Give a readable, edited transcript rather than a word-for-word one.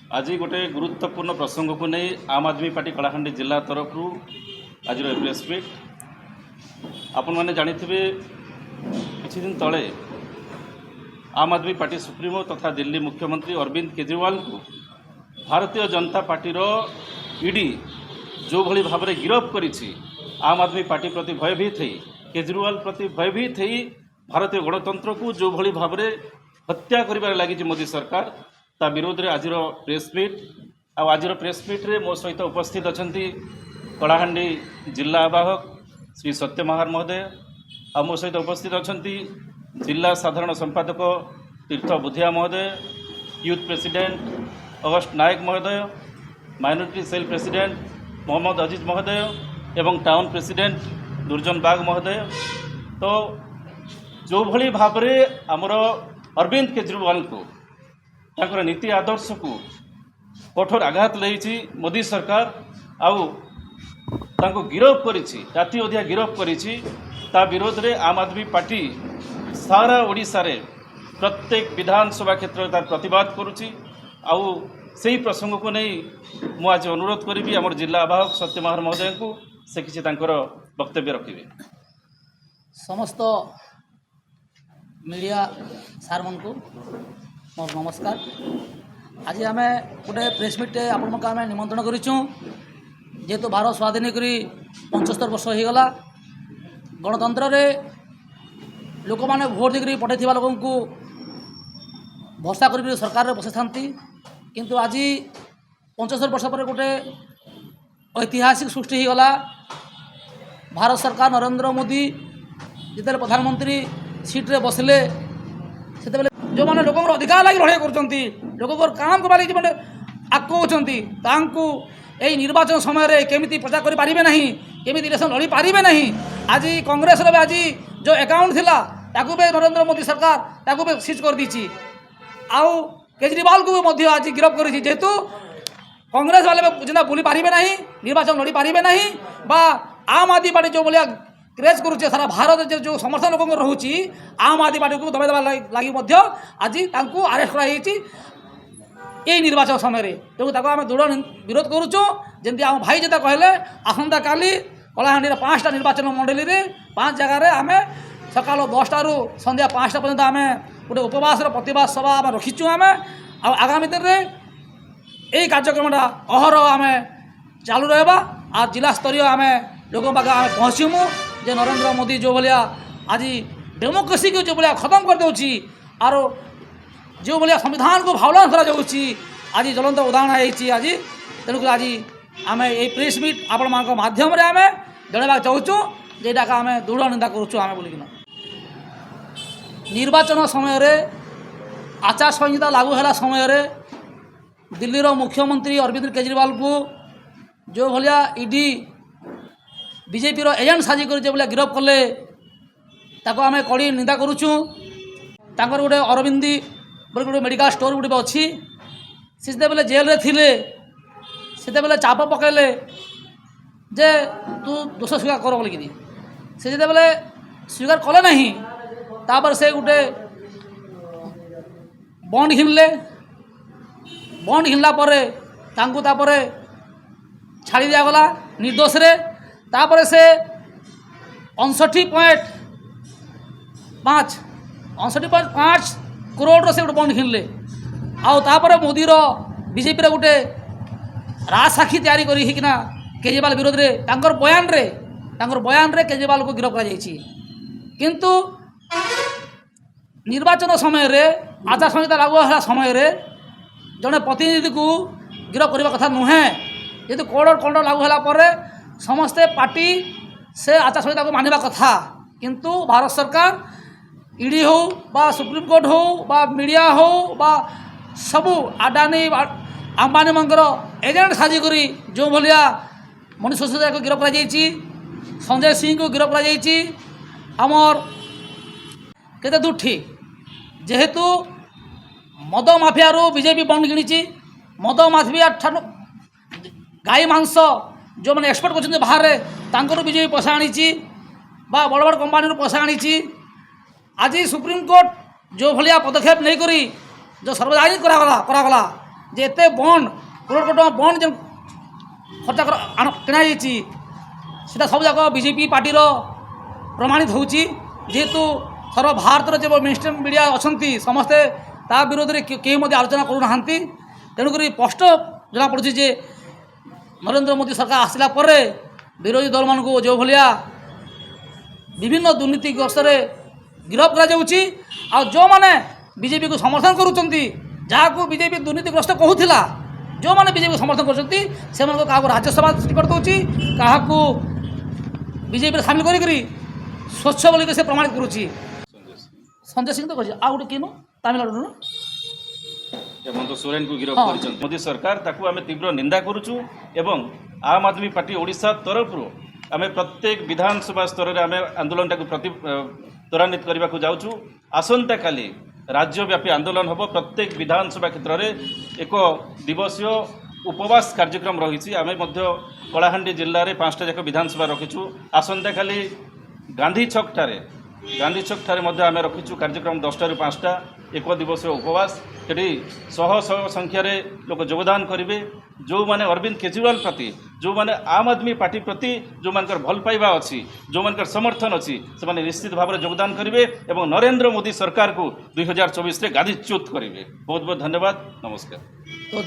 आज गोटे गुरुत्वपूर्ण प्रसंग को नहीं आम आदमी पार्टी कलाहांडी जिला तरफ आज प्रेस मीट आपण मैंने जानी किसी दिन तले आम आदमी पार्टी सुप्रीमो तथा दिल्ली मुख्यमंत्री अरविंद केजरीवाल को भारतीय जनता पार्टी ईडी जो भली भाव में गिरफ करी आम आदमी पार्टी प्रति भयभीत थी केजरीवाल प्रति भयभीत थी भारतीय गणतंत्र को जो भली भाव में हत्या कर लगी मोदी सरकार ता विरोध में आज प्रेस मीट आज प्रेस मीट रे मो सहित उपस्थित अच्छा कलाहांडी जिला आवाहक श्री सत्य महार महोदय आ मो सहित उपस्थित अच्छा जिला साधारण संपादक तीर्थ बुधिया महोदय यूथ प्रेसिडेंट अगस्ट नायक महोदय माइनॉरिटी सेल प्रेसिडेंट मोहम्मद अजीज महोदय एवं टाउन प्रेसिडेंट दुर्जन बाग महोदय। तो जो भली भाव में आमर अरविंद केजरीवाल को तांकर नीति आदर्श को कठोर आघात लगी मोदी सरकार आउ तांको गिरफ करिछि जाति अधिया गिरफ करिछि ता विरोध में आम आदमी पार्टी सारा ओडिशा रे प्रत्येक विधानसभा क्षेत्र में तार प्रतिवाद करुछि आउ से ही प्रसंग को नहीं मु आज अनुरोध करी आम जिला आवाहक सत्य महार महोदय को से किसी तांकर वक्तव्य रखिबे। समस्त मीडिया सार मन को मोर नमस्कार। आज आम गोटे प्रेस मीट आपण आम निमंत्रण करूँ जेहेतु भारत स्वाधीन करी 75 वर्ष हो गला गणतंत्र रे लोक मैंने भोट देकर पठाई लोक को भरोसा कर सरकार बसि था किंतु आज 75 वर्ष पर गोटे ऐतिहासिक सृष्टि हो गला। भारत सरकार नरेंद्र मोदी जिते प्रधानमंत्री सीट रे बसले से जो मैंने लोक अधिकार लगी लड़ाई कर लोक काम करवा लगे आकौंट यही निर्वाचन समय केमी प्रचार करें ना केमी इलेक्शन लड़ी पारे ना। आज कांग्रेस आज जो अकाउंट थिला ताकू भी नरेंद्र मोदी सरकार ताकू भी सीज कर दी आउ केजरीवाल को भी आज गिरफ्त कर जेहेतु कांग्रेस वाले जिना बुली पारे ना निर्वाचन लड़ी पारे ना बा आम आदमी पार्टी जो भाया क्रेज करुचे सारा भारत जो समर्थन लोक रोचे आम आदमी पार्टी को दबाई देवा लगी आज आरेस्ट कराई यही निर्वाचन समय तेणु आम दृढ़ विरोध करुचु जमी आम भाई जेता कहले आसंता काली कलाहांडी 5टा निर्वाचन मंडली रे 5 जगह आम सकाल 10टा रु संध्या 5टा पर्यंत आम गोटे उपवास प्रतिवाद सभा आम रखीचु आम आगामी दिन में यही कार्यक्रमटा अहरह आम चालू रहा आ जिला स्तरीय आम लोक पाखे आम पहुँचमु जे नरेंद्र मोदी जो भाया आज डेमोक्रेसी को जो भाया खत्म कर दूची आर जो भाया संविधान को भावलान करा आज ज्वलंत उदाहरण है आज तेणुक आज आम ये प्रेस मीट आपण मान माध्यम आम जनवाक चाहूँ जेटा आम दृढ़ निंदा करुँ बोलिकिना निर्वाचन समय रे आचार संहिता लागू है समय रे दिल्ली रो मुख्यमंत्री अरविंद केजरीवाल को जो भाया ईडी बीजेपी रो एजेंट साजी कर जो भाया गिरफ कले ताको आम कड़ी निंदा करुँ। तांकर गोटे अरविंदी गोटे मेडिकल स्टोर गोटे अच्छी से बेले जेल रे थिले से बेले चाप पकड़े जे तू दोष स्वीकार कर बोलिकी से बेले स्वीकार कले नहीं तापर से गोटे बंड घिनले बंड घिनला तापर छाड़ी दिगला निर्दोष रे तापर से 59.5 करोड़ से गोटे बंड घिनले आउे मोदीर बीजेपी गोटे राजसाक्षी तैयारी करना केजरीवाल विरोध में बयान रे केजरीवाल को गिरफ्त किंतु निर्वाचन समय रे आचार संहिता लागू है समय रे जड़े प्रतिनिधि को गिरफ्त करने कथा नुहे जेहेतु कोड और कंड लागू है समस्ते पार्टी से आचार संहिता को मानिबा कथा किंतु भारत सरकार ईडी हो बा सुप्रीम कोर्ट हो बा मीडिया हो बा सबू अडानी अंबानी मंगर एजेंट साजी करी जो भाया मनीष सिसोदिया को गिरफ्त कर संजय सिंह को गिरफ्त कर आमर केते दूर ठीक जेहेतु मद माफिया रू बीजेपी बंड किणी मद माफिया गाई मांस जो मैंने एक्सपोर्ट कर बाहर बीजेपी पैसा आनी बा बड़ बड़ कंपानी पैसा आनी आज सुप्रीम कोर्ट जो भाया पदक्षेप नहीं करी जो सार्वजनिक करागला যে এতে বন্ড কোটি কোটি টଙ୍କା বন্ড যে খরচা কিଣା ଯାଇଛି সেটা ସବୁଯାକ ବିଜେପି ପାର୍ଟିର ପ୍ରମାଣିତ ହେଉଛି। ଯେହେତୁ ସାରା ଭାରତର ଯେ ମେନଷ୍ଟ୍ରିମ୍ ମିଡ଼ିଆ ଅଛନ୍ତି ସମସ୍ତେ ତା ବିରୋଧରେ କେହି ମଧ୍ୟ ଆଲୋଚନା କରୁନାହାନ୍ତି। ତେଣୁକରି ସ୍ପଷ୍ଟ ଜଣାପଡ଼ୁଛି ଯେ ନରେନ୍ଦ୍ର ମୋଦି ସରକାର ଆସିଲା ପରେ ବିରୋଧୀ ଦଳମାନଙ୍କୁ ଯେଉଁ ଭଳିଆ ବିଭିନ୍ନ ଦୁର୍ନୀତିଗ୍ରସ୍ତରେ ଗିରଫ କରାଯାଉଛି, ଆଉ ଯେଉଁମାନେ ବିଜେପିକୁ ସମର୍ଥନ କରୁଛନ୍ତି, ଯାହାକୁ ବିଜେପି ଦୁର୍ନୀତିଗ୍ରସ୍ତ କହୁଥିଲା, ଯେଉଁମାନେ ବିଜେପିକୁ ସମର୍ଥନ କରୁଛନ୍ତି ସେମାନଙ୍କୁ କାହାକୁ ରାଜ୍ୟସଭା ଟିକେଟ୍ ଦେଉଛି, କାହାକୁ ବିଜେପିରେ ସାମିଲ କରିକରି ସ୍ୱଚ୍ଛ ବୋଲିକି ସେ ପ୍ରମାଣିତ କରୁଛି। ସଞ୍ଜୟ ସିଂ ତ କହିଛି, ଆଉ ଗୋଟେ କିନୁ ତାମିଲନାଡୁରୁ हेमंत सोरेन को गिरफ्त हाँ। कर मोदी सरकार ताकू आम तीव्र निंदा करुचु एवं आम आदमी पार्टी ओडिशा तरफ आम प्रत्येक विधानसभा स्तर में आम आंदोलन टाक त्वरान्वित करने को जाऊँ। आसंता काली राज्यव्यापी आंदोलन हम प्रत्येक विधानसभा क्षेत्र में एक दिवसीय उपवास कार्यक्रम रही आम कलाहांडी जिले में 5टा जाक विधानसभा रखीचु। आसंता काली गांधी छक ठारे आम रखीचु कार्यक्रम 10टा ରୁ 5टा एक दिवसीय उपवास। सेठी शह शह संख्यार लोक योगदान करेंगे। जो माने अरविंद केजरीवाल प्रति, जो माने आम आदमी पार्टी प्रति जो मानकर भल पाइबा अच्छी, जो मानकर समर्थन अच्छी, से माने निश्चित भाव में योगदान करेंगे एवं नरेंद्र मोदी सरकार को 2024 में गादीच्युत करेंगे। बहुत बहुत धन्यवाद, नमस्कार। तो